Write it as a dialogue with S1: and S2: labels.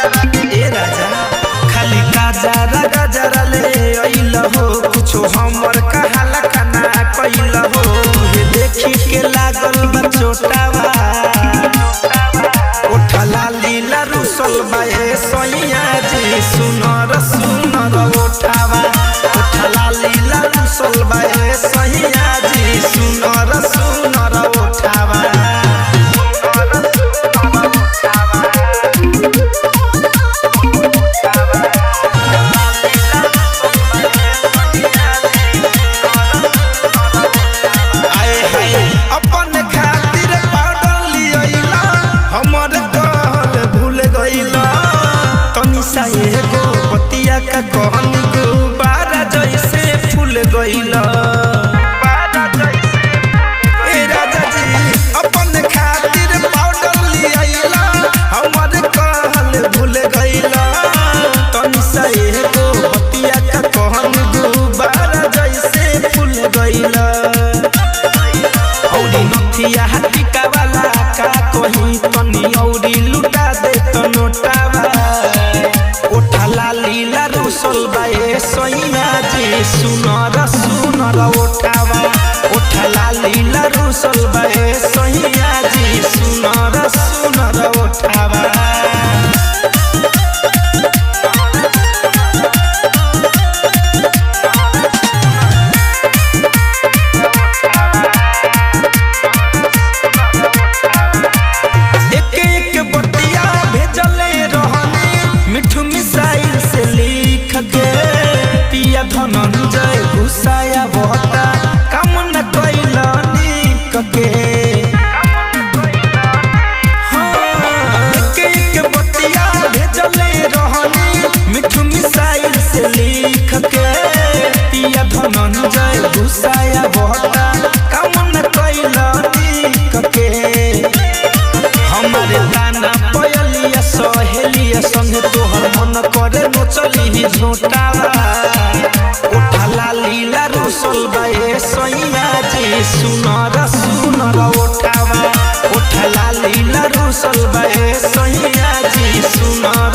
S1: ए राजा खाली गाजरा गाजरा ले अइल हो, कुछो हमर कहाला खाना कइल हो। ये देखी के लागल बा चोटावा, ओठला लीला रुसल बा ए सैया जी, सुनर सुनर ओठावा। ओठला लीला रुसल बा ए सैया जी, सुनर सुनर ओठावा। अपन खातिर पाउडर लियला, हमर कहल भूल गइला। तनी सा एगो बतिया का कहनी गुबारा जैसे फूल गइला। ए राजा जी अपन खातिर पाउडर लियला, हमर कहल भूल गइला। तनी सा एगो बतिया का कहनी गुबारा जैसे फूल गइला। औरी नथिया टिका वाला का कहीं तनी औरी लुटा दे तो नोटावा। ओठला लीला रुसल बा ए सैया जी, सुनर सुनर ओठावा। ओठला लीला रुसल बा ए सैया जी, सुनर सुनर ओठावा। मिठू मिसाइल से लिख के पिया धनंजय घुसाया बता, काम न कैला निक के। एक बतिया भेजले रहनी, मिठू मिसाइल से लिख के पिया धनंजय घुसाया बता, काम न कैला निक के। हमारे दाना पयलिया सहेलिया संगे तोहर मन करे न चली झोटावा। ओठला लीला रुसल बा ए सैया जी, सुनर सुनर ओठावा। ओठला लीला रुसल बा ए सैया जी, सुनर